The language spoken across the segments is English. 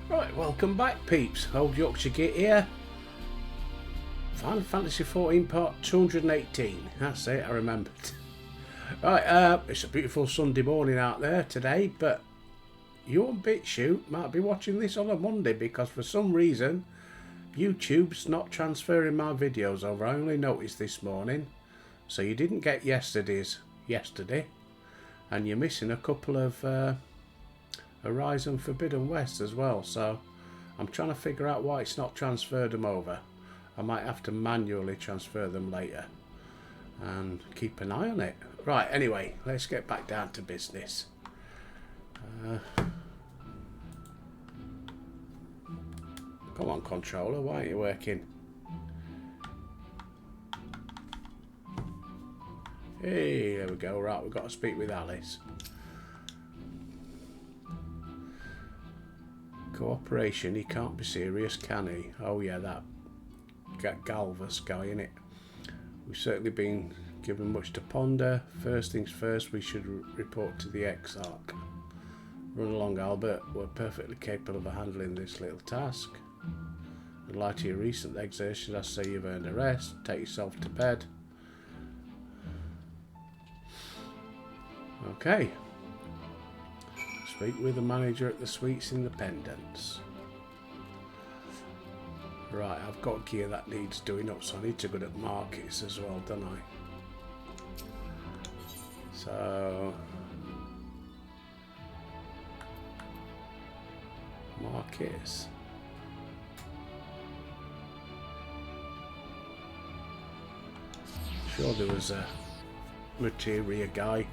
Right, welcome back, peeps. Old Yorkshire Git here. Final Fantasy 14 part 218. That's it, I remembered. Right, it's a beautiful Sunday morning out there today, but you on BitChute might be watching this on a Monday because for some reason YouTube's not transferring my videos over. I only noticed this morning. So you didn't get yesterday's yesterday, and you're missing a couple of Horizon Forbidden West as well, so I'm trying to figure out why it's not transferred them over. I might have to manually transfer them later and keep an eye on it. Right, anyway, let's get back down to business. Come on, controller, why aren't you working? Hey, there we go. Right, we've got to speak with Alice. Cooperation, he can't be serious, can he? Oh yeah, that Galvus guy, innit? We've certainly been given much to ponder. First things first, we should report to the Exarch. Run along, Albert. We're perfectly capable of handling this little task. In light of your recent exertions, I say you've earned a rest. Take yourself to bed. Okay. Speak with the manager at the Sweets Independence. Right, I've got gear that needs doing up, so I need to go at markets as well, don't I? So markets. Sure there was a materia guy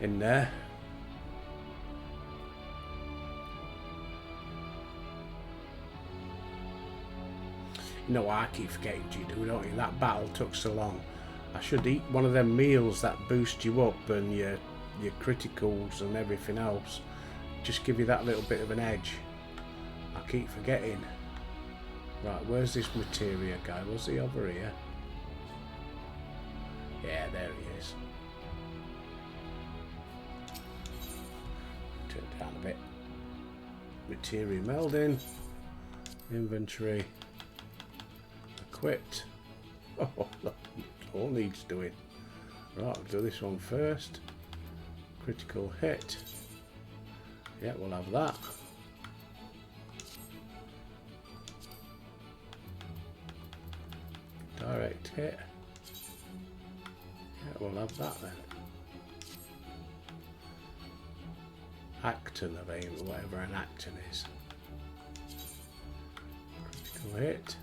in there. You know, I keep forgetting to do, don't you? That battle took so long. I should eat one of them meals that boost you up and your criticals and everything else. Just give you that little bit of an edge. I keep forgetting. Right, where's this materia guy? Was he over here? Yeah, there he is. Turn it down a bit. Materia melding. Inventory. Equipped. Oh, look, all needs doing. Right, we'll do this one first. Critical hit. Yeah, we'll have that. Direct hit. Yeah, we'll have that then. Acton of aim, whatever an Acton is. Critical hit.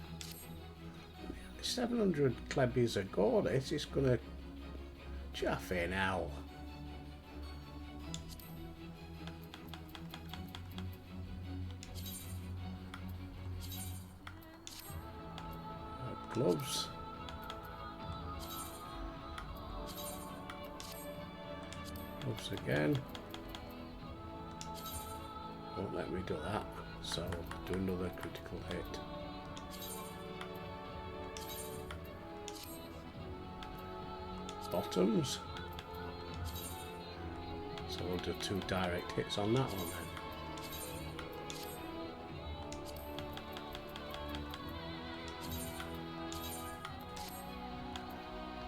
700 Klebies a go. This is gonna chaffy now. Gloves. Gloves again. Won't let me do that, so do another critical hit. Bottoms. So we'll do 2 direct hits on that one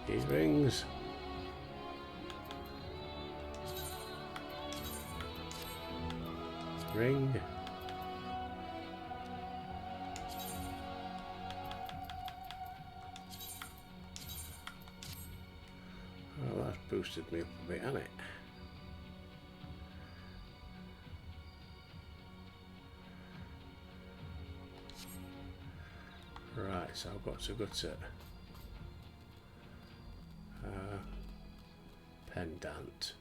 then. Earrings. Ring. Well, that's boosted me up a bit, hasn't it? Right, so I've got to go to pendant.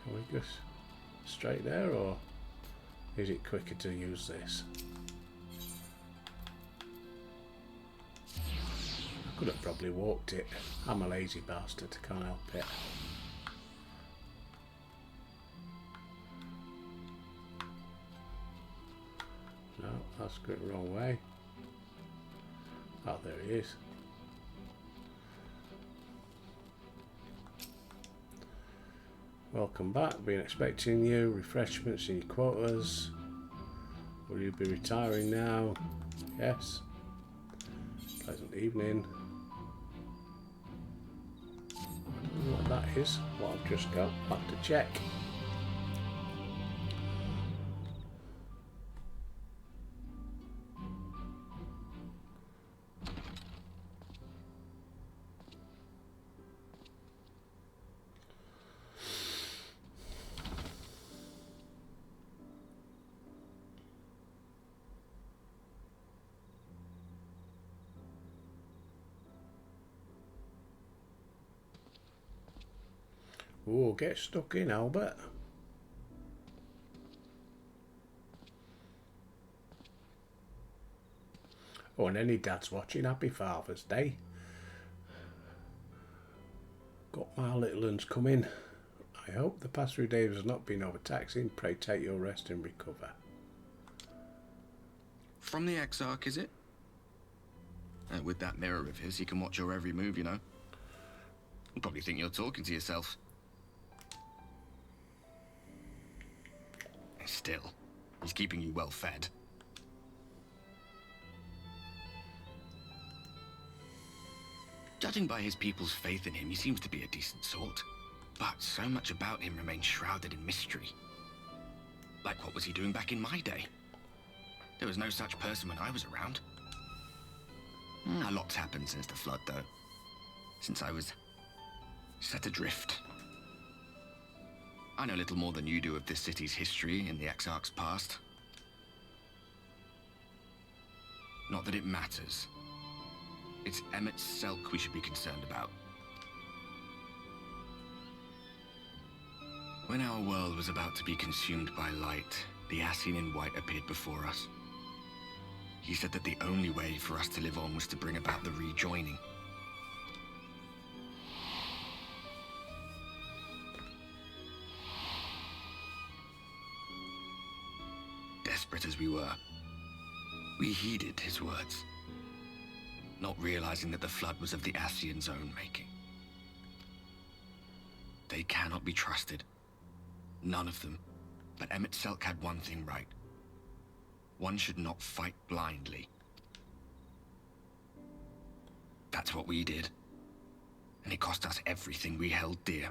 Can we go straight there, or is it quicker to use this? I could have probably walked it. I'm a lazy bastard, can't help it. No, that's going the wrong way. Oh, there he is. Welcome back. Been expecting you. Refreshments in your quarters. Will you be retiring now? Yes. Pleasant evening. I don't know what that is. What I've just got. Have to check. Oh, get stuck in, Albert. Oh, and any dads watching, happy Father's Day. Got my little ones coming. I hope the past 3 days has not been overtaxing. Pray take your rest and recover. From the Exarch, is it? With that mirror of his, he can watch your every move, you know. You'll probably think you're talking to yourself. Still, he's keeping you well fed. Judging by his people's faith in him, he seems to be a decent sort. But so much about him remains shrouded in mystery. Like, what was he doing back in my day? There was no such person when I was around. A lot's happened since the flood, though. Since I was set adrift. I know little more than you do of this city's history and the Exarch's past. Not that it matters. It's Emmett Selk we should be concerned about. When our world was about to be consumed by light, the Ascian in white appeared before us. He said that the only way for us to live on was to bring about the rejoining. Desperate as we were, we heeded his words, not realizing that the flood was of the Ascian's own making. They cannot be trusted. None of them. But Emmett Selk had one thing right. One should not fight blindly. That's what we did. And it cost us everything we held dear.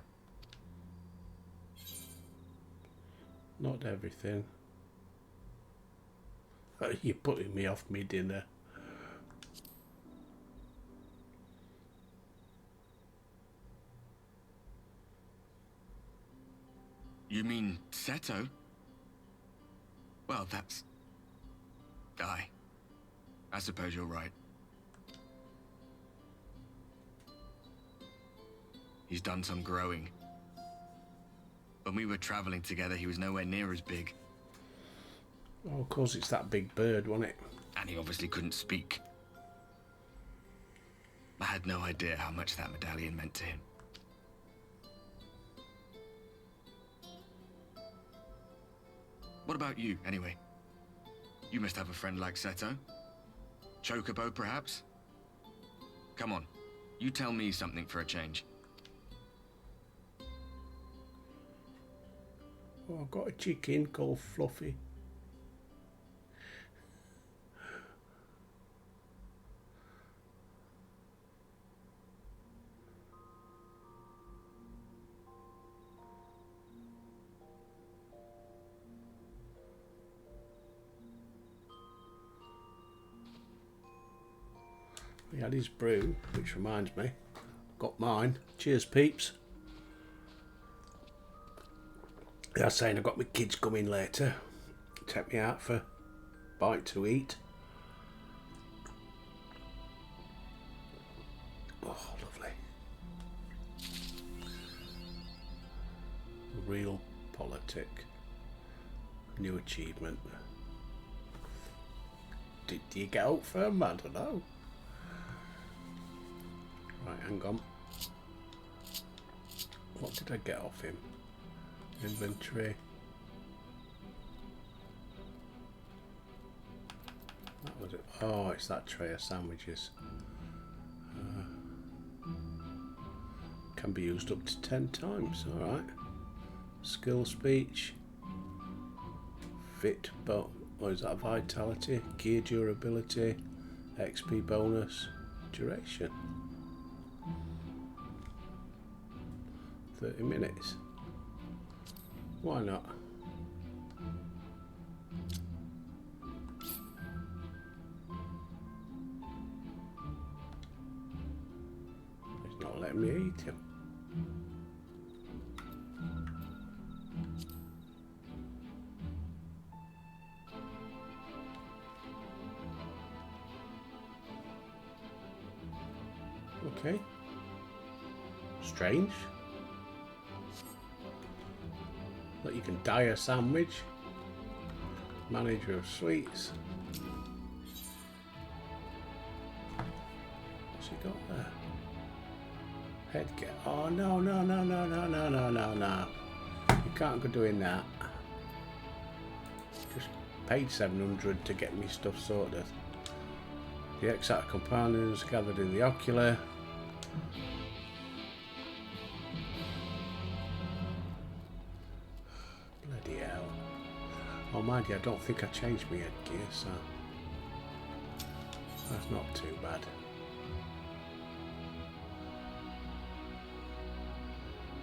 Not everything. You're putting me off me dinner. You mean Seto? Well, that's... I suppose you're right. He's done some growing. When we were traveling together, he was nowhere near as big. Oh, of course it's that big bird, wasn't it? And he obviously couldn't speak. I had no idea how much that medallion meant to him. What about you, anyway? You must have a friend like Seto. Chocobo, perhaps? Come on, you tell me something for a change. Oh, I've got a chicken called Fluffy. He had his brew, which reminds me, I've got mine. Cheers, peeps. Yeah, I was saying I've got my kids coming later. Take me out for a bite to eat. Oh, lovely. Real politic. New achievement. Did you get out for him? I don't know. Right, hang on. What did I get off him? Inventory. That was it. Oh, it's that tray of sandwiches. Can be used up to 10 times. All right. Skill speech. Fit, but what is that? Vitality, gear durability, XP bonus, duration. 30 minutes. Why not? It's not letting me eat him. Okay. Strange. That you can dye a sandwich. Manager of sweets. What's he got there? Headgear. Oh no, no, no, no, no, no, no, no, no. You can't go doing that. Just paid 700 to get me stuff sorted. The exact companions gathered in the ocular. Bloody hell. Oh mind you, I don't think I changed my headgear, so that's not too bad.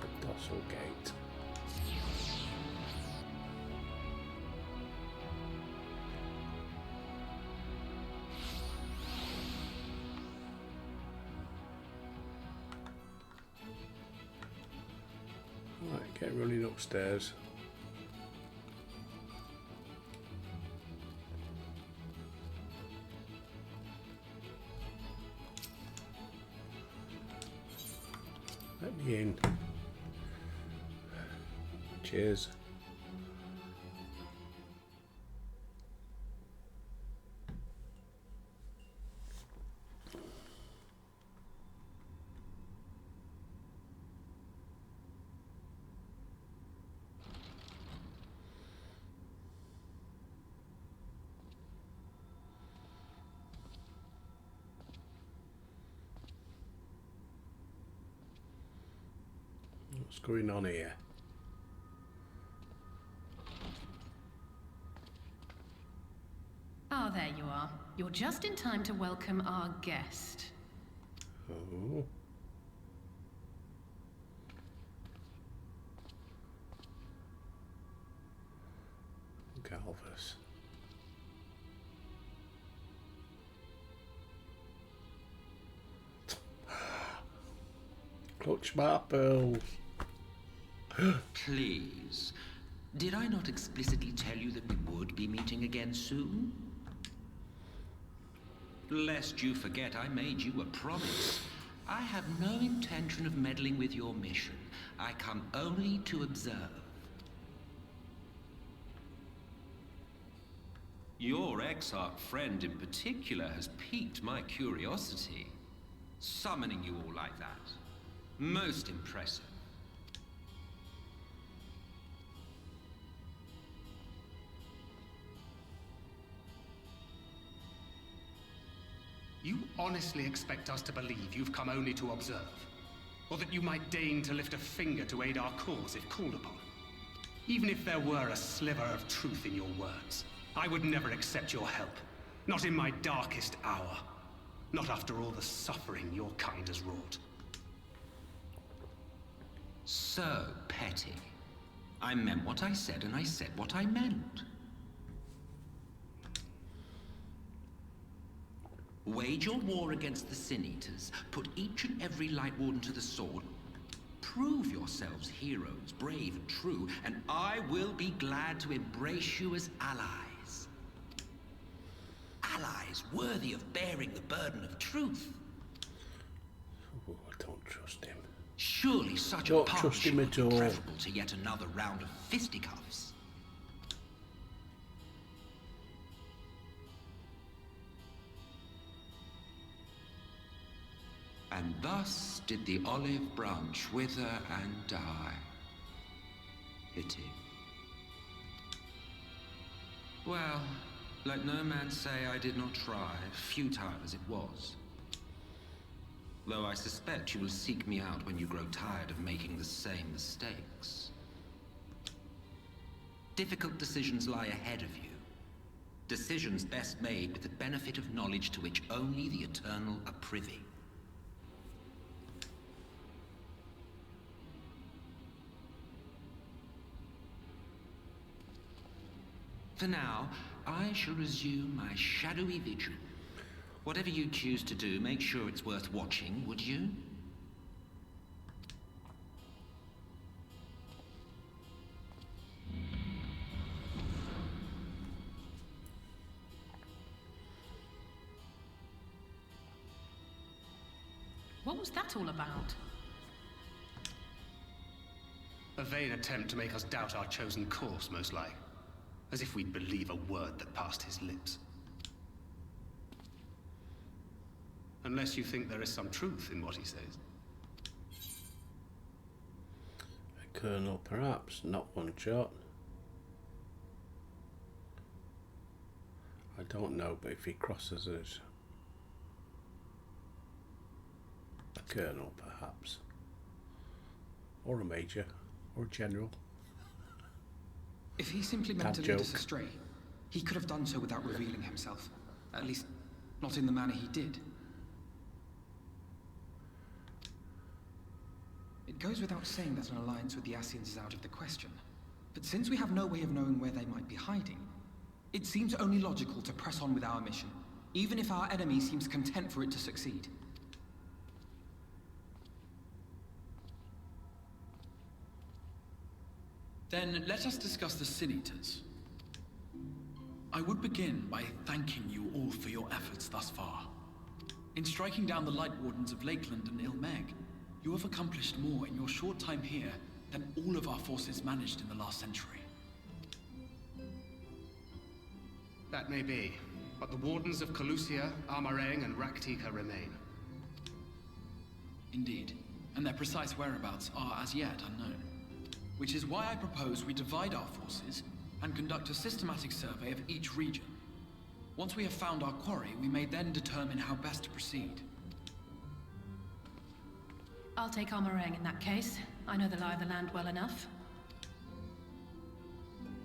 The Dossel Gate. Right, get running upstairs. Let me in. Cheers. What's going on here? Ah, there you are. You're just in time to welcome our guest. Oh. Galvus. Clutch my pearls. Please. Did I not explicitly tell you that we would be meeting again soon? Lest you forget, I made you a promise. I have no intention of meddling with your mission. I come only to observe. Your Exarch friend in particular has piqued my curiosity. Summoning you all like that. Most impressive. You honestly expect us to believe you've come only to observe? Or that you might deign to lift a finger to aid our cause if called upon? Even if there were a sliver of truth in your words, I would never accept your help. Not in my darkest hour. Not after all the suffering your kind has wrought. So petty. I meant what I said, and I said what I meant. Wage your war against the Sin Eaters, put each and every Light Warden to the sword, prove yourselves heroes, brave and true, and I will be glad to embrace you as allies. Allies worthy of bearing the burden of truth. Oh, I don't trust him. Surely such Don't a trust him partnership at would be all. preferable to yet another round of fisticuffs. And thus did the olive branch wither and die. Pity. Well, let no man say I did not try, futile as it was. Though I suspect you will seek me out when you grow tired of making the same mistakes. Difficult decisions lie ahead of you. Decisions best made with the benefit of knowledge to which only the Eternal are privy. For now, I shall resume my shadowy vigil. Whatever you choose to do, make sure it's worth watching, would you? What was that all about? A vain attempt to make us doubt our chosen course, most like. As if we'd believe a word that passed his lips. Unless you think there is some truth in what he says. A colonel, perhaps, not one shot. I don't know, but if he crosses us, a colonel, perhaps, or a major, or a general. If he simply meant to Bad lead us joke. astray, he could have done so without revealing himself. At least, not in the manner he did. It goes without saying that an alliance with the Ascians is out of the question. But since we have no way of knowing where they might be hiding, it seems only logical to press on with our mission, even if our enemy seems content for it to succeed. Then let us discuss the Sin Eaters. I would begin by thanking you all for your efforts thus far. In striking down the Light Wardens of Lakeland and Ilmeg, you have accomplished more in your short time here than all of our forces managed in the last century. That may be, but the Wardens of Calusia, Armarang, and Raktika remain. Indeed, and their precise whereabouts are as yet unknown. Which is why I propose we divide our forces and conduct a systematic survey of each region. Once we have found our quarry, we may then determine how best to proceed. I'll take Armarang in that case. I know the lie of the land well enough.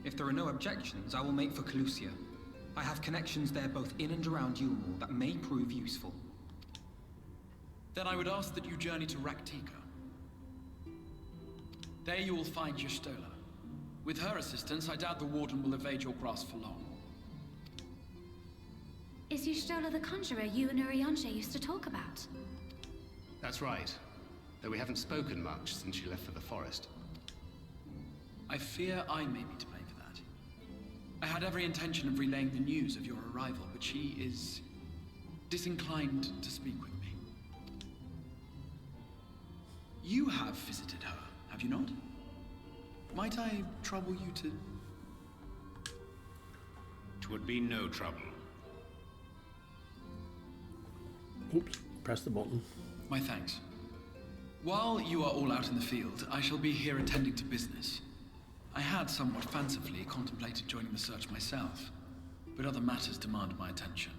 If there are no objections, I will make for Calusia. I have connections there both in and around Yulmore that may prove useful. Then I would ask that you journey to Raktika. There you will find Y'shtola. With her assistance, I doubt the Warden will evade your grasp for long. Is Y'shtola the conjurer you and Urianger used to talk about? That's right. Though we haven't spoken much since she left for the forest. I fear I may be to blame for that. I had every intention of relaying the news of your arrival, but she is disinclined to speak with me. You have visited her, have you not? Might I trouble you to... Twould be no trouble. Oops, press the button. My thanks. While you are all out in the field, I shall be here attending to business. I had somewhat fancifully contemplated joining the search myself, but other matters demand my attention.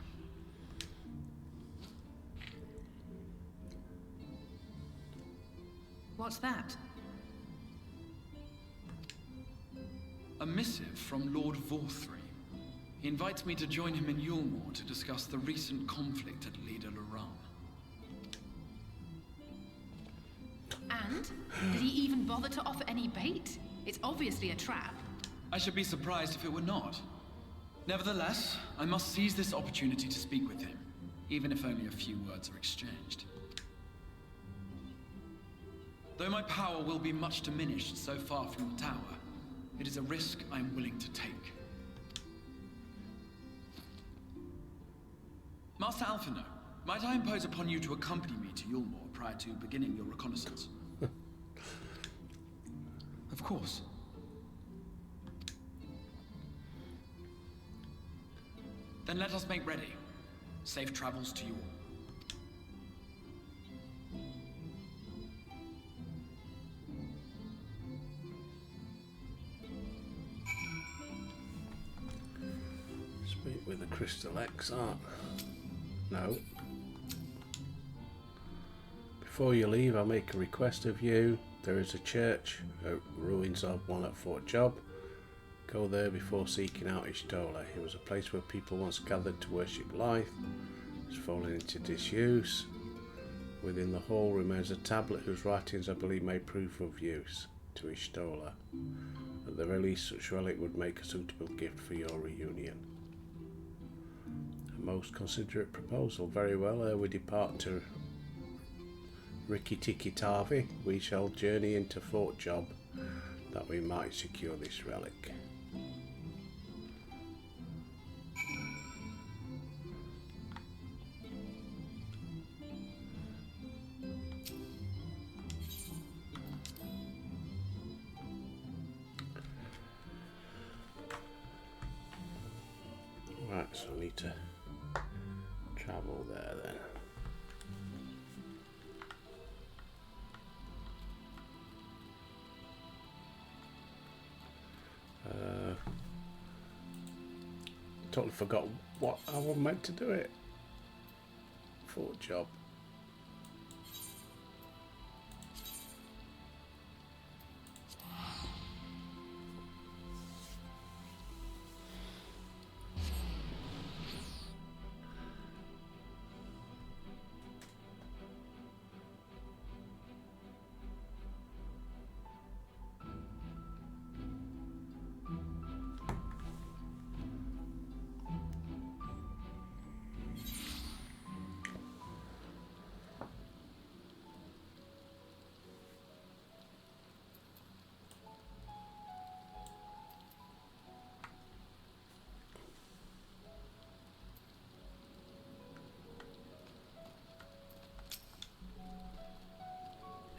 What's that? A missive from Lord Vorthry. He invites me to join him in Yulmore to discuss the recent conflict at Lida Luran. And? Did he even bother to offer any bait? It's obviously a trap. I should be surprised if it were not. Nevertheless, I must seize this opportunity to speak with him, even if only a few words are exchanged. Though my power will be much diminished so far from the tower, it is a risk I am willing to take. Master Alphinaud, might I impose upon you to accompany me to Yulmore prior to beginning your reconnaissance? Of course. Then let us make ready. Safe travels to you all. Speak with the Crystal Exarch. No. Before you leave, I'll make a request of you. There is a church, ruins of one at Fort Job. Go there before seeking out Ishtola. It was a place where people once gathered to worship life. It's fallen into disuse. Within the hall remains a tablet whose writings I believe may prove of use to Ishtola. At the very least, such relic would make a suitable gift for your reunion. A most considerate proposal. Very well, ere we depart to Rikki-Tikki-Tavi, we shall journey into Fort Job, that we might secure this relic. Right, so I need to travel there then. Totally forgot what I was meant to do it. Fort Job.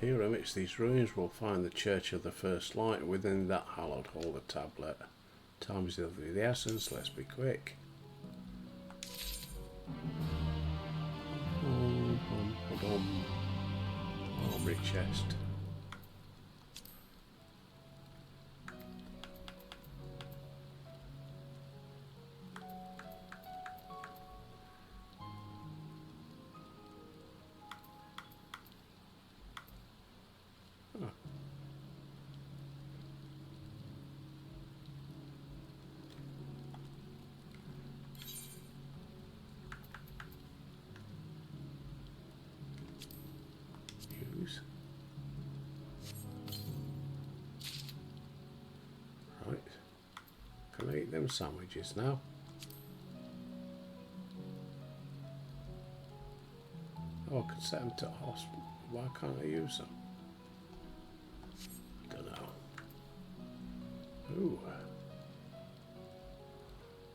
Here amidst these ruins we'll find the Church of the First Light. Within that hallowed hall the tablet. Time is of the essence, let's be quick. Armory chest. Right, can I eat them sandwiches now? Oh, I could set them to hospital. Why can't I use them? Don't know. Ooh.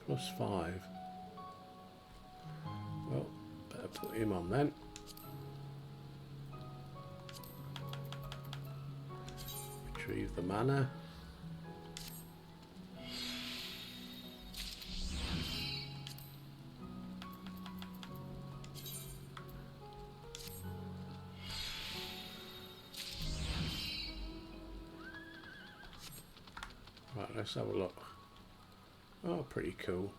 +5. Well, better put him on then. Retrieve the mana. Right, let's have a look. Oh, pretty cool.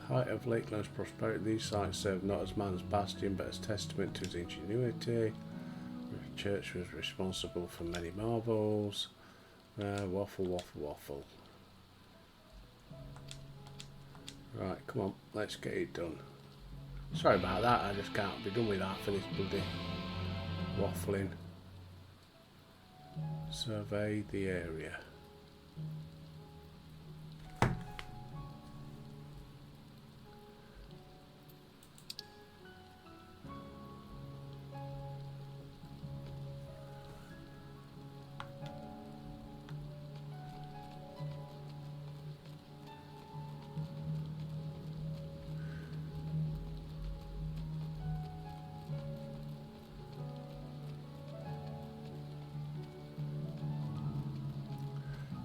Height of Lakeland's prosperity, these sites serve not as man's bastion but as testament to his ingenuity. The church was responsible for many marvels. Waffle. Right, come on, let's get it done. Sorry about that, I just can't be done with that for this bloody waffling. Survey the area.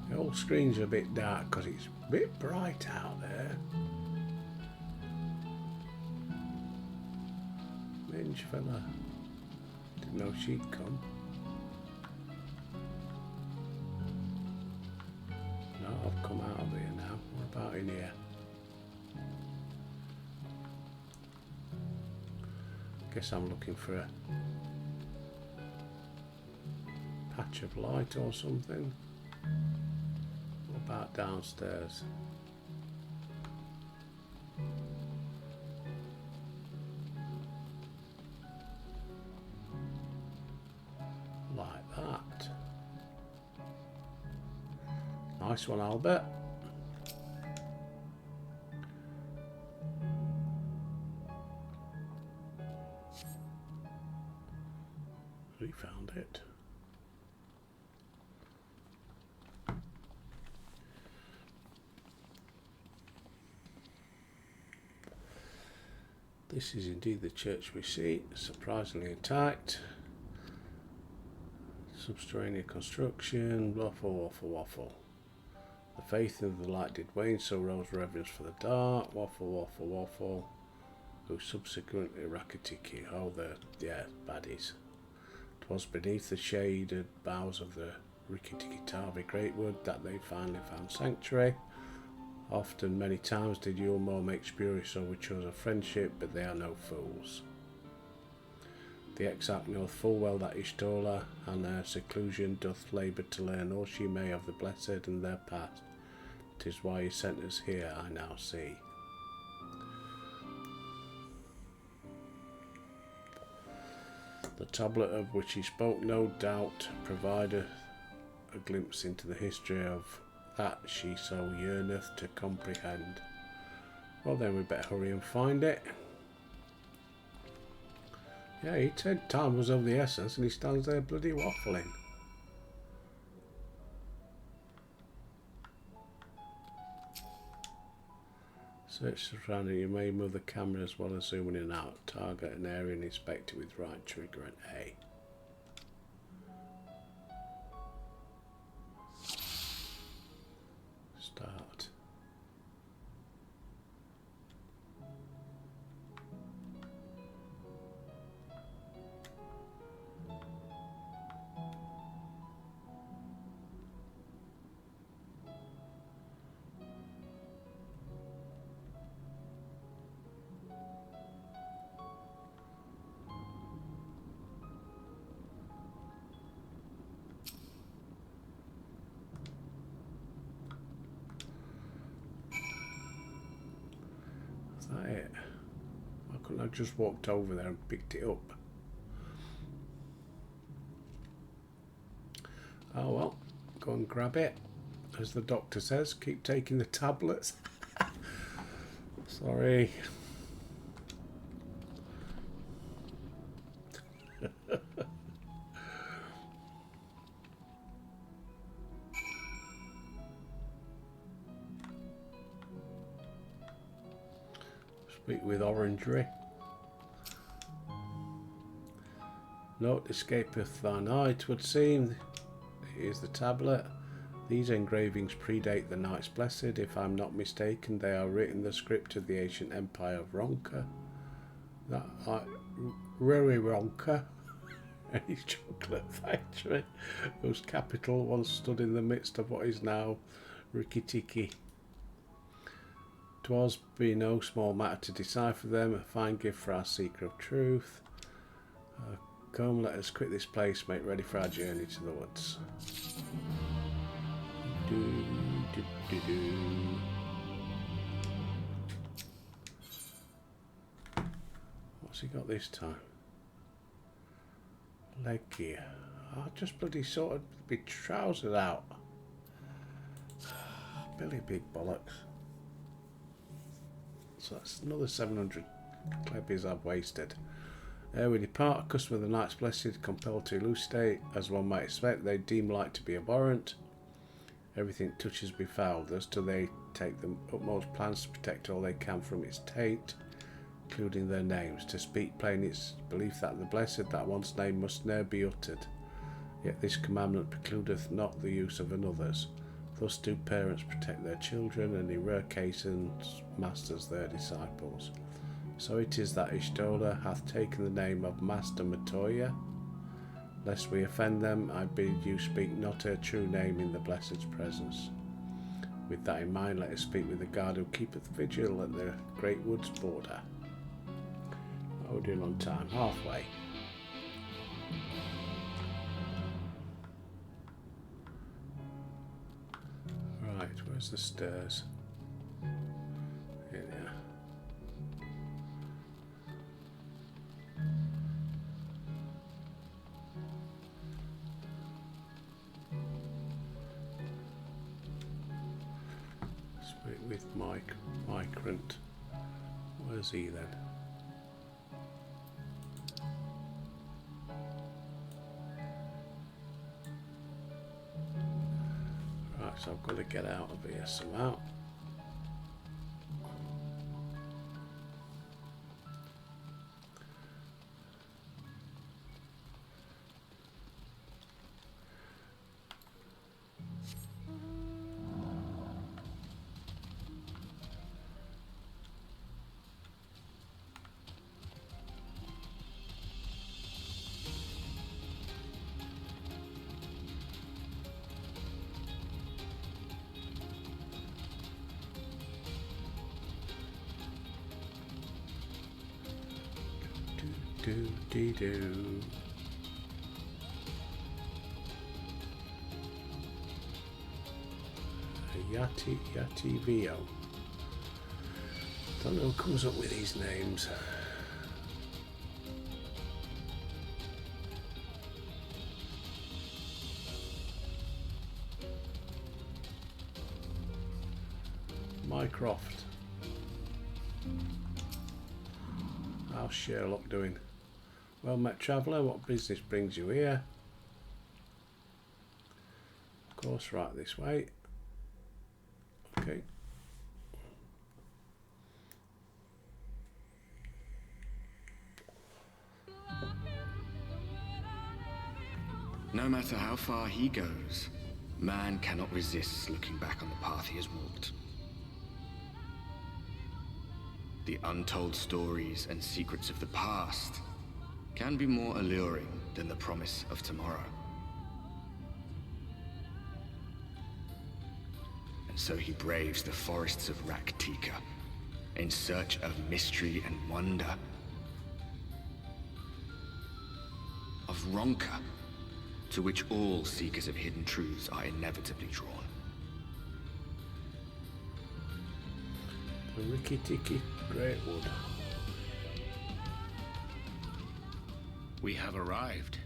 The whole screen's a bit dark because it's a bit bright out there. Minge fella. Didn't know she'd come. No, I've come out of here now. What about in here? Guess I'm looking for a patch of light or something. What about downstairs? Like that. Nice one, Albert. We found it. This is indeed the church we see, surprisingly intact. Subterranean construction, waffle. The faith of the light did wane, so rose reverence for the dark, waffle. Who subsequently Rakatiki, yeah, baddies. 'Twas beneath the shaded boughs of the Rikki-Tikki-Tavi Greatwood that they finally found sanctuary. Often, many times, did Yulmore make spurious overtures of friendship, but they are no fools. The exarch knoweth full well that Y'shtola and her seclusion doth labour to learn all she may of the blessed and their past. 'Tis why he sent us here, I now see. The tablet of which he spoke no doubt provideth a glimpse into the history of that she so yearneth to comprehend. Well then, we better hurry and find it. Yeah, he said time was of the essence and he stands there bloody waffling. Search the surrounding. You may move the camera as well as zooming in and out. Target an area and inspect it with right trigger and A. Start. It. Why couldn't I just walked over there and picked it up? Oh well, go and grab it. As the doctor says, keep taking the tablets. Sorry. Speak with Orangery. Note escapeth thine eye, 'twould seem. Here's the tablet. These engravings predate the Knights Blessed. If I'm not mistaken, they are written in the script of the ancient empire of Ronka. That Ruri Ronka, a chocolate factory, whose capital once stood in the midst of what is now Rikki-Tikki. 'Twas be no small matter to decipher them, a fine gift for our seeker of truth. Come, let us quit this place, make ready for our journey to the woods. What's he got this time? Leg gear. I'll just bloody sort of be trousered out. Billy big bollocks. So that's another 700 klebies I've wasted. We depart. A customer of the Knights Blessed, compelled to elucidate. As one might expect, they deem light to be abhorrent. Everything touches befouled. Thus do they take the utmost plans to protect all they can from its taint, including their names. To speak plain, it's belief that the Blessed, that one's name must ne'er be uttered. Yet this commandment precludeth not the use of another's. Thus do parents protect their children, and in rare cases masters their disciples. So it is that Y'shtola hath taken the name of Master Matoya. Lest we offend them, I bid you speak not her true name in the Blessed's presence. With that in mind, let us speak with the guard who keepeth vigil at the Great Woods border. What are we doing on time? Halfway. Where's the stairs? Here they are. Speak with Migrant. Where's he then? Right, so I've got to get out of here somehow. Do. Yati Vio. Don't know who comes up with these names. Mycroft. How's Sherlock doing? Well met, traveller. What business brings you here? Of course, right this way. Okay. No matter how far he goes, man cannot resist looking back on the path he has walked. The untold stories and secrets of the past can be more alluring than the promise of tomorrow. And so he braves the forests of Raktika in search of mystery and wonder. Of Ronka, to which all seekers of hidden truths are inevitably drawn. The Rikki-Tikki Greatwood. We have arrived.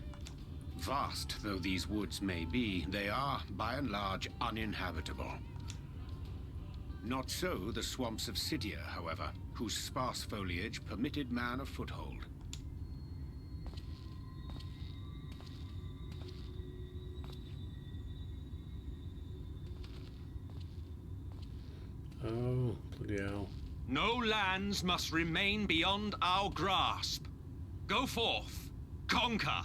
Vast though these woods may be, they are, by and large, uninhabitable. Not so the swamps of Cydia, however, whose sparse foliage permitted man a foothold. Oh, bloody hell. No lands must remain beyond our grasp. Go forth. Conquer!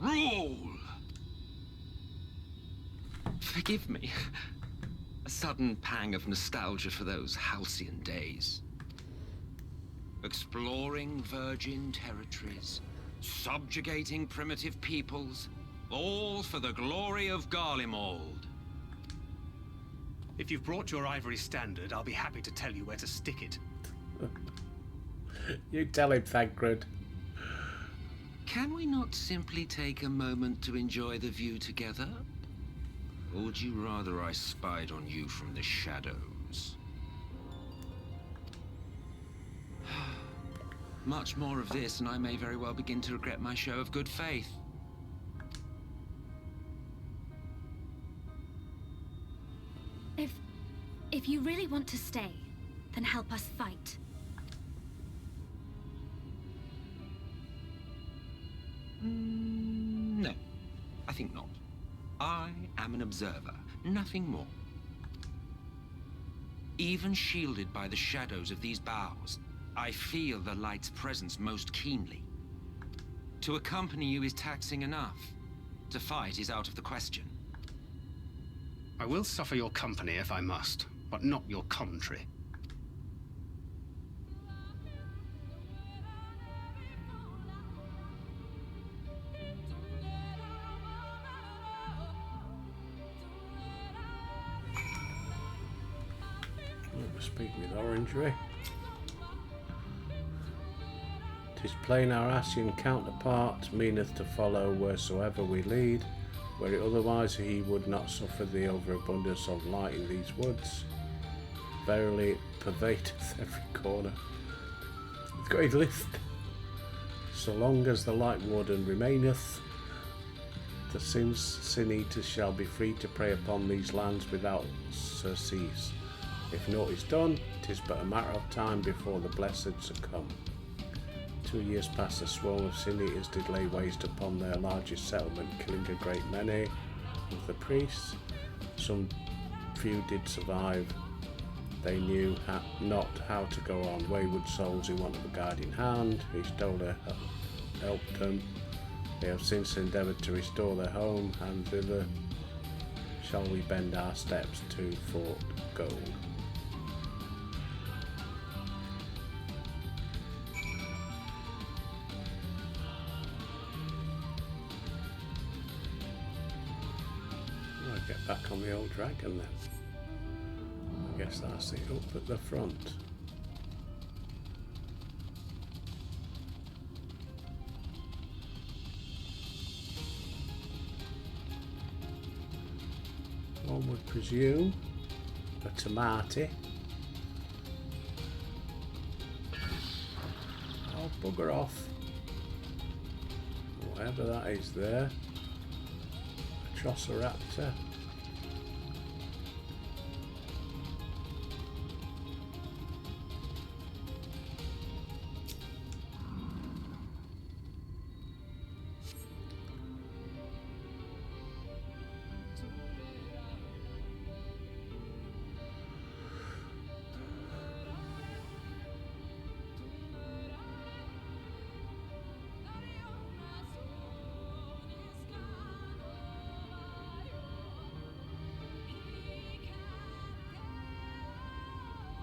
Rule! Forgive me. A sudden pang of nostalgia for those halcyon days. Exploring virgin territories, subjugating primitive peoples, all for the glory of Garlemald. If you've brought your ivory standard, I'll be happy to tell you where to stick it. You tell him, Thancred. Can we not simply take a moment to enjoy the view together? Or would you rather I spied on you from the shadows? Much more of this, and I may very well begin to regret my show of good faith. If you really want to stay, then help us fight. No, I think not. I am an observer, nothing more. Even shielded by the shadows of these boughs, I feel the light's presence most keenly. To accompany you is taxing enough. To fight is out of the question. I will suffer your company if I must, but not your commentary. Speak with Orangery. Tis plain our Ascian counterparts meaneth to follow wheresoever we lead. where otherwise he would not suffer the overabundance of light in these woods. Verily it pervadeth every corner. He's got his list. So long as the light warden remaineth, the sin eaters shall be free to prey upon these lands without surcease. If naught is done, it is but a matter of time before the blessed succumb. 2 years past, a swarm of sin eaters did lay waste upon their largest settlement, killing a great many of the priests. Some few did survive. They knew not how to go on. Wayward souls who wanted a guiding hand, whose dollar helped them. They have since endeavoured to restore their home, and thither shall we bend our steps to Fort Gold. I'll get back on the old dragon then. I guess that's it up at the front. One would presume a tomato. Oh, bugger off. Whatever that is there. A Troceraptor.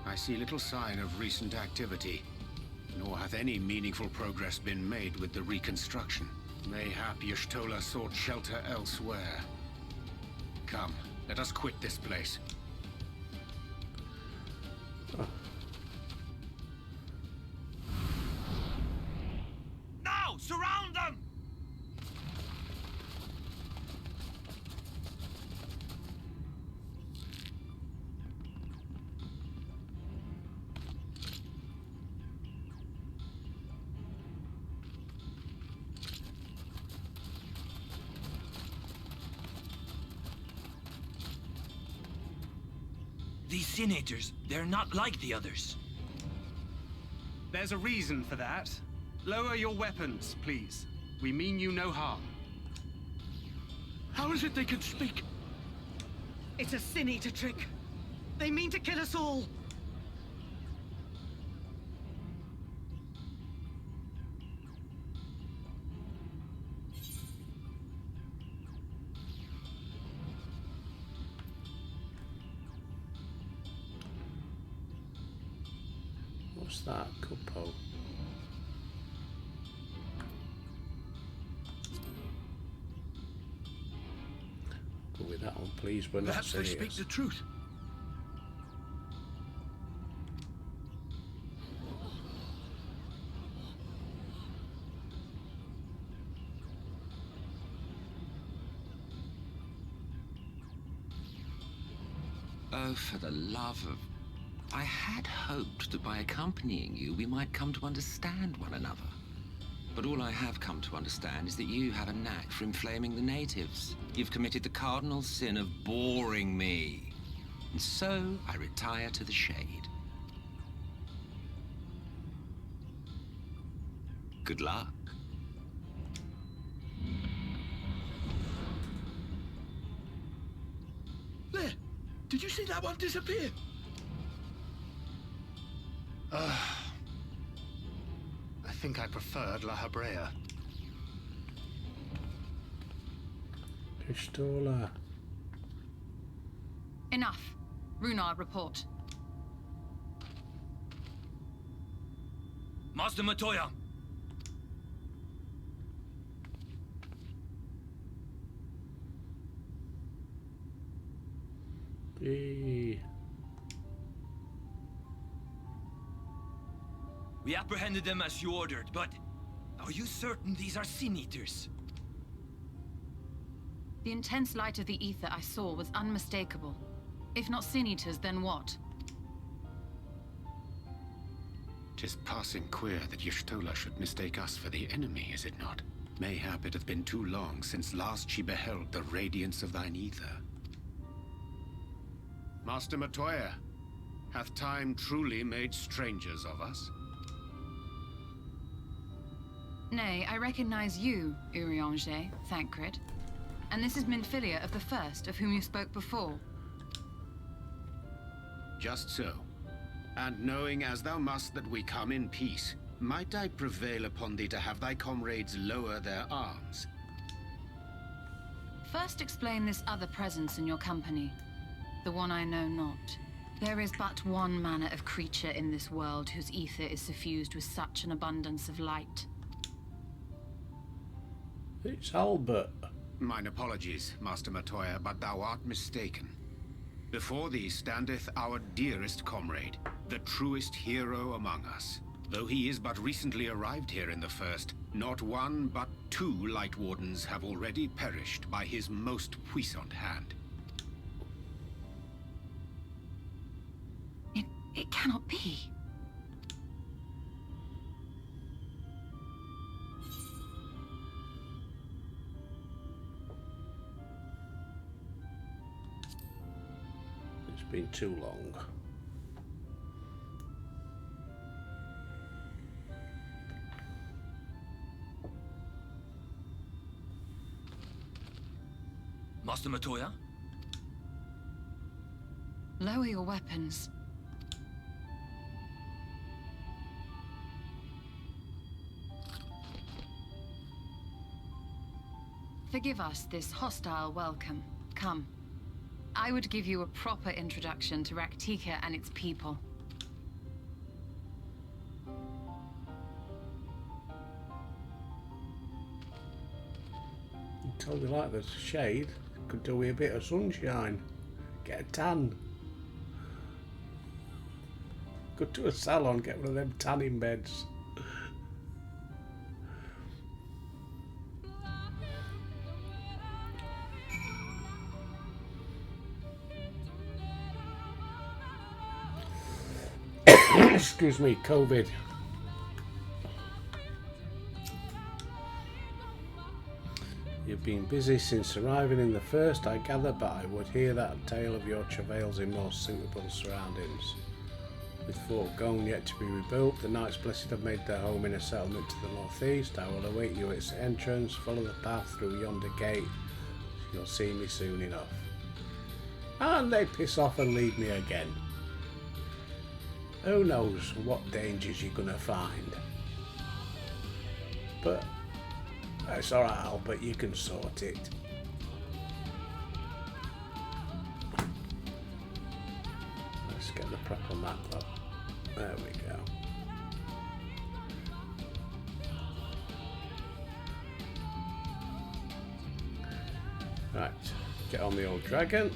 I see little sign of recent activity, nor hath any meaningful progress been made with the reconstruction. Mayhap Y'shtola sought shelter elsewhere. Come, let us quit this place. Oh. Now! Surround them! These Sin-Eaters, they're not like the others. There's a reason for that. Lower your weapons, please. We mean you no harm. How is it they can speak? It's a Sin-Eater trick. They mean to kill us all. What's that? Kupo. Go with that one, please. We're not Perhaps they serious. speak the truth. Oh, for the love of... I had hoped that by accompanying you, we might come to understand one another. But all I have come to understand is that you have a knack for inflaming the natives. You've committed the cardinal sin of boring me. And so, I retire to the shade. Good luck. There! Did you see that one disappear? I think I preferred La Habrea. Y'shtola. Enough. Runar, report. Master Matoya! Yay. We apprehended them as you ordered, but are you certain these are Sin-Eaters? The intense light of the ether I saw was unmistakable. If not Sin Eaters, then what? 'Tis passing queer that Y'shtola should mistake us for the enemy, is it not? Mayhap it hath been too long since last she beheld the radiance of thine ether. Master Matoya, hath time truly made strangers of us? Nay, I recognize you, Urianger, Thancred. And this is Minfilia of the First, of whom you spoke before. Just so. And knowing as thou must that we come in peace, might I prevail upon thee to have thy comrades lower their arms? First explain this other presence in your company. The one I know not. There is but one manner of creature in this world whose ether is suffused with such an abundance of light. It's Albert. Mine apologies, Master Matoya, but thou art mistaken. Before thee standeth our dearest comrade, the truest hero among us. Though he is but recently arrived here in the First, not one but 2 Light Wardens have already perished by his most puissant hand. It cannot be. It's been too long. Master Matoya? Lower your weapons. Forgive us this hostile welcome. Come. I would give you a proper introduction to Rak'tika and its people. You totally like the shade. Could do with a bit of sunshine. Get a tan. Go to a salon, get one of them tanning beds. Excuse me, COVID. You've been busy since arriving in the First, I gather, but I would hear that tale of your travails in more suitable surroundings. With Fort Gone yet to be rebuilt, the Knights Blessed have made their home in a settlement to the northeast. I will await you at its entrance. Follow the path through yonder gate. You'll see me soon enough. And they piss off and leave me again. Who knows what dangers you're gonna find. But it's alright, Albert, you can sort it. Let's get the prep on that though. There we go. Right, get on the old dragon.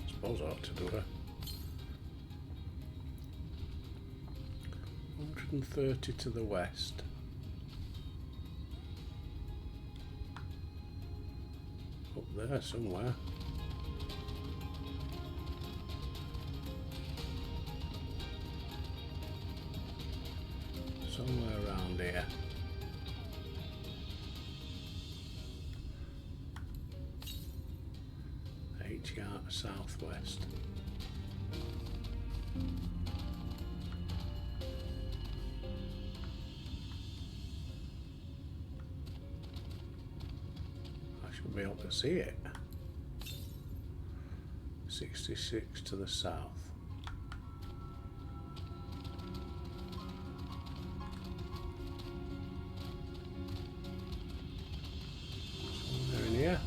Suppose I ought to do it. 130 to the west. Up there somewhere. Somewhere around here. Southwest. I should be able to see it. 66 to the south. Somewhere in here.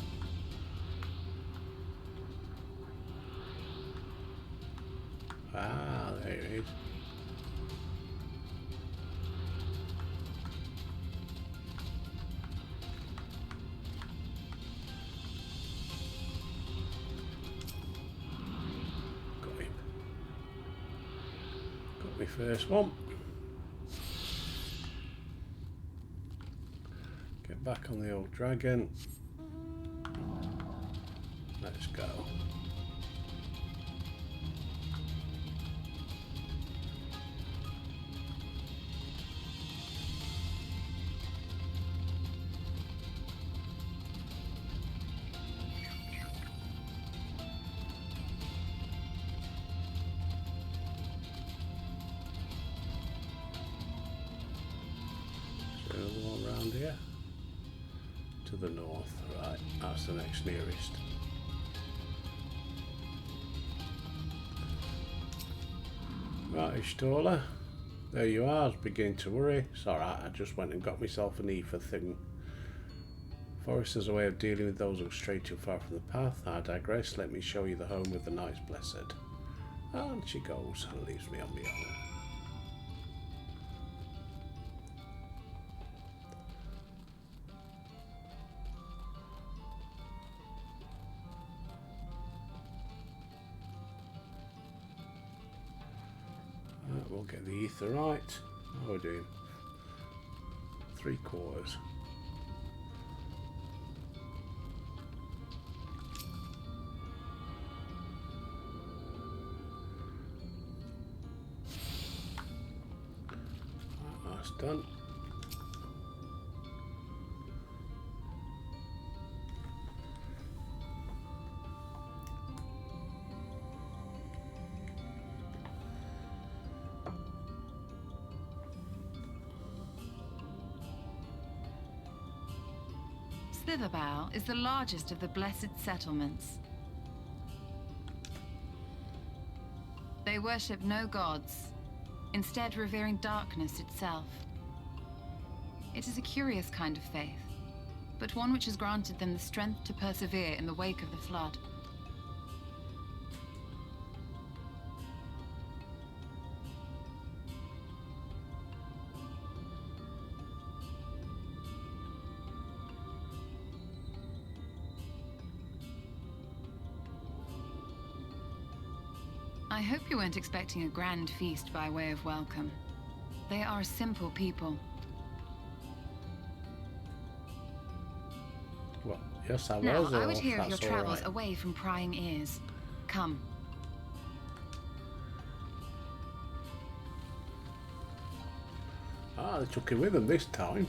Ah, there it is. my first one. Get back on the old dragon. Let's go. Another one round here to the north. Right, that's the next nearest. Right, Ishtola, there you are. I was beginning to worry. It's alright, I just went and got myself an ether thing. Forest is a way of dealing with those who stray too far from the path. I digress. Let me show you the home of the Knights Blessed. And she goes and leaves me on my own. We'll get the ether right. How are we doing? 3/4. That's done. Slitherbow is the largest of the Blessed Settlements. They worship no gods, instead revering darkness itself. It is a curious kind of faith, but one which has granted them the strength to persevere in the wake of the flood. I hope you weren't expecting a grand feast by way of welcome. They are a simple people. Well, yes, I Now, was. I would hear of your that's travels all right. away from prying ears. Come. Ah, they took him with them this time.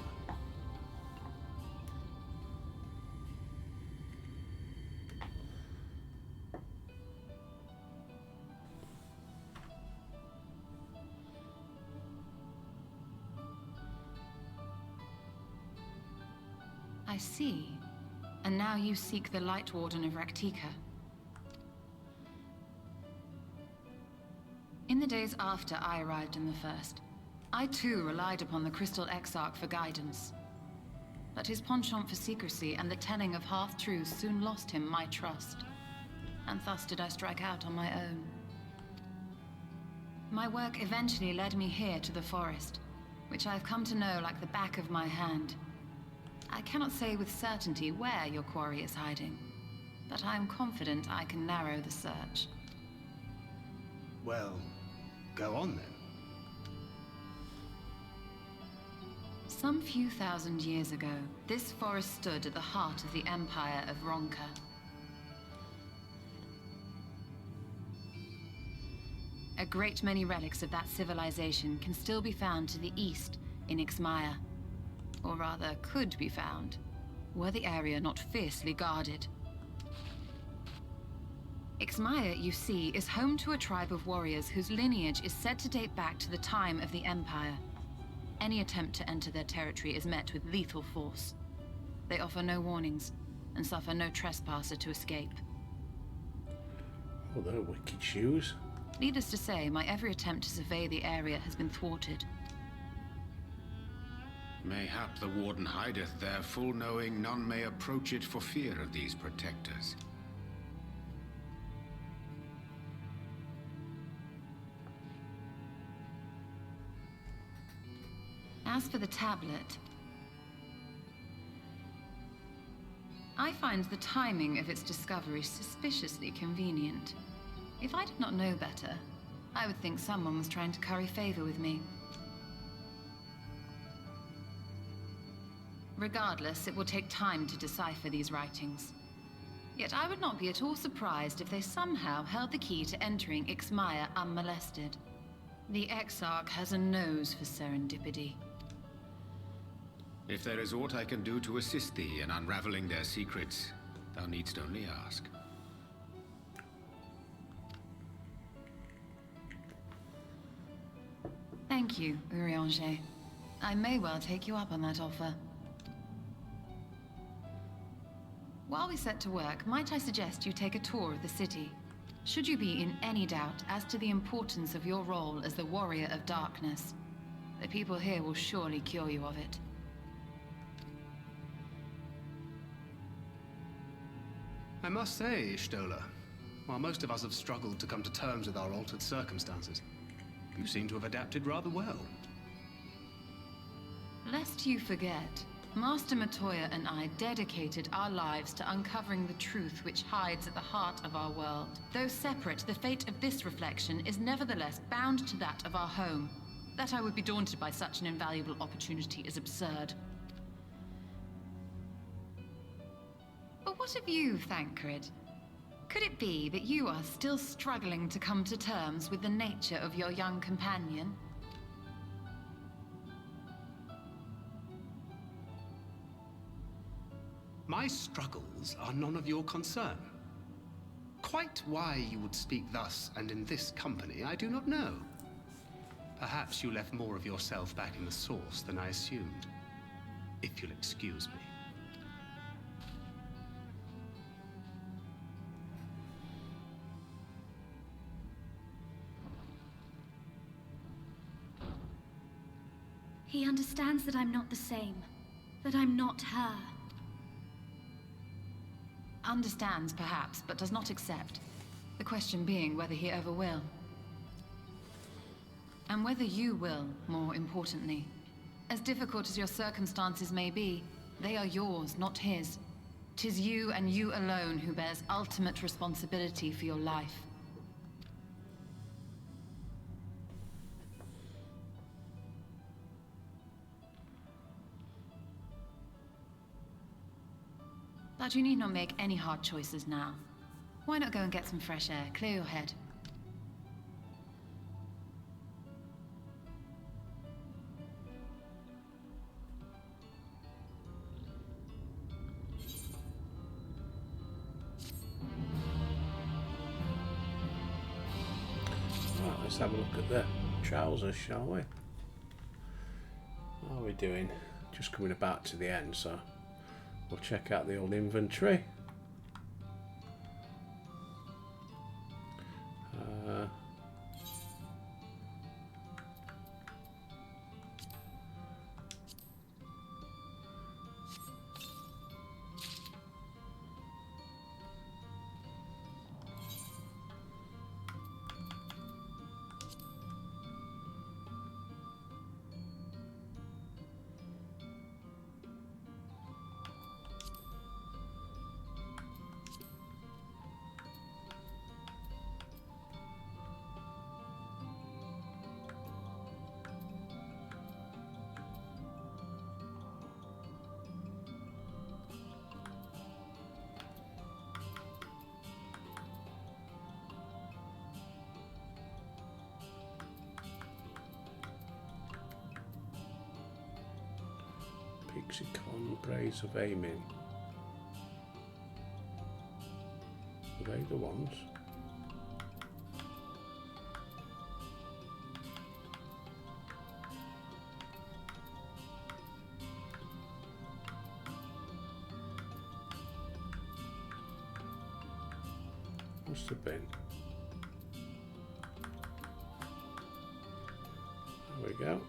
I see. And now you seek the Light Warden of Raktika. In the days after I arrived in the First, I too relied upon the Crystal Exarch for guidance. But his penchant for secrecy and the telling of half-truths soon lost him my trust. And thus did I strike out on my own. My work eventually led me here to the forest, which I've come to know like the back of my hand. I cannot say with certainty where your quarry is hiding, but I am confident I can narrow the search. Well, go on then. Some few thousand years ago, this forest stood at the heart of the Empire of Ronka. A great many relics of that civilization can still be found to the east in Ixmaya. Or rather, could be found, were the area not fiercely guarded. Ixmaya, you see, is home to a tribe of warriors whose lineage is said to date back to the time of the Empire. Any attempt to enter their territory is met with lethal force. They offer no warnings, and suffer no trespasser to escape. Oh, they're wicked shoes. Needless to say, my every attempt to survey the area has been thwarted. Mayhap the Warden hideth there, full knowing none may approach it for fear of these protectors. As for the tablet, I find the timing of its discovery suspiciously convenient. If I did not know better, I would think someone was trying to curry favor with me. Regardless, it will take time to decipher these writings. Yet I would not be at all surprised if they somehow held the key to entering Ixmaya unmolested. The Exarch has a nose for serendipity. If there is aught I can do to assist thee in unraveling their secrets, thou needst only ask. Thank you, Urianger. I may well take you up on that offer. While we set to work, might I suggest you take a tour of the city? Should you be in any doubt as to the importance of your role as the Warrior of Darkness, the people here will surely cure you of it. I must say, Ishtola, while most of us have struggled to come to terms with our altered circumstances, you seem to have adapted rather well. Lest you forget, Master Matoya and I dedicated our lives to uncovering the truth which hides at the heart of our world. Though separate, the fate of this reflection is nevertheless bound to that of our home. That I would be daunted by such an invaluable opportunity is absurd. But what of you, Thancred? Could it be that you are still struggling to come to terms with the nature of your young companion? My struggles are none of your concern. Quite why you would speak thus and in this company, I do not know. Perhaps you left more of yourself back in the source than I assumed. If you'll excuse me. He understands that I'm not the same. That I'm not her. Understands, perhaps, but does not accept. The question being whether he ever will. And whether you will, more importantly. As difficult as your circumstances may be, they are yours, not his. 'Tis you and you alone who bears ultimate responsibility for your life. But you need not make any hard choices now. Why not go and get some fresh air, clear your head? Right, let's have a look at the trousers, shall we? How are we doing? Just coming about to the end, so we'll check out the old inventory. Pixicon, Brace of Aiming. Are they the ones? Must have been. There we go.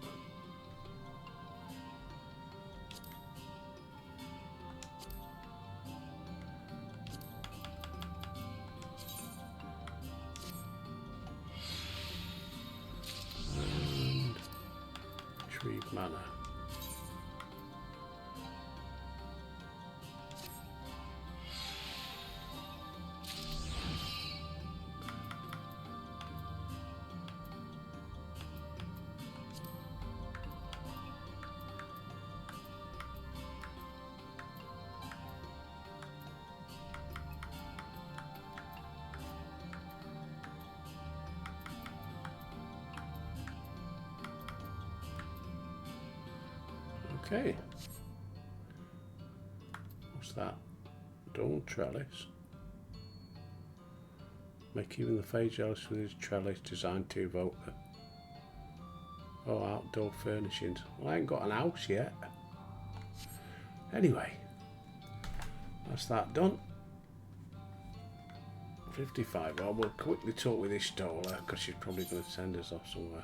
Retrieve mana. Okay. What's that? Dull trellis. Make even the Fae jealous with his trellis designed to evoke them. Oh, outdoor furnishings. Well, I ain't got an house yet. Anyway, that's that done. 55. Well, we'll quickly talk with this staller because she's probably going to send us off somewhere.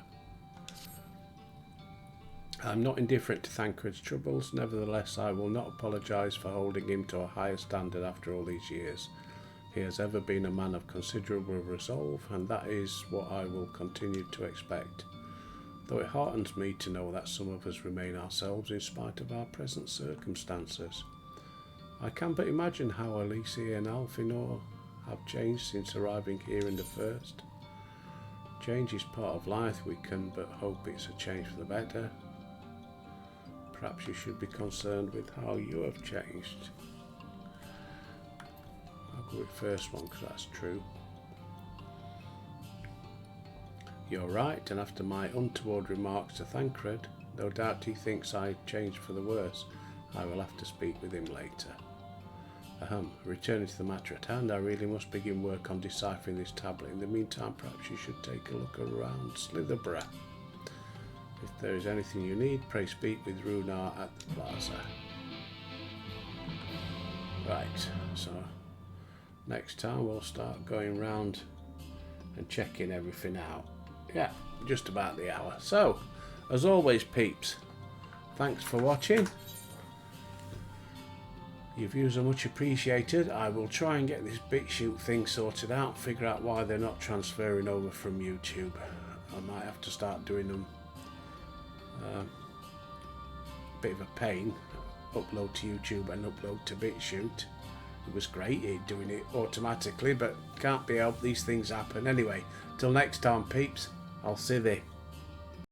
I'm not indifferent to Thancred's troubles. Nevertheless, I will not apologise for holding him to a higher standard after all these years. He has ever been a man of considerable resolve, and that is what I will continue to expect. Though it heartens me to know that some of us remain ourselves in spite of our present circumstances. I can but imagine how Alicia and Alfinor have changed since arriving here in the first. Change is part of life, we can but hope it's a change for the better. Perhaps you should be concerned with how you have changed. I'll go with the first one because that's true. You're right, and after my untoward remarks to Thancred, no doubt he thinks I changed for the worse. I will have to speak with him later. Returning to the matter at hand, I really must begin work on deciphering this tablet. In the meantime, perhaps you should take a look around Slitherborough. If there is anything you need, pray speak with Runar at the plaza. Right, so next time we'll start going round and checking everything out. Yeah, just about the hour. So, as always, peeps, thanks for watching. Your views are much appreciated. I will try and get this BitChute thing sorted out, figure out why they're not transferring over from YouTube. I might have to start doing them bit of a pain, upload to YouTube and upload to BitChute. It was great doing it automatically, but can't be helped, these things happen. Anyway, till next time, peeps, I'll see thee.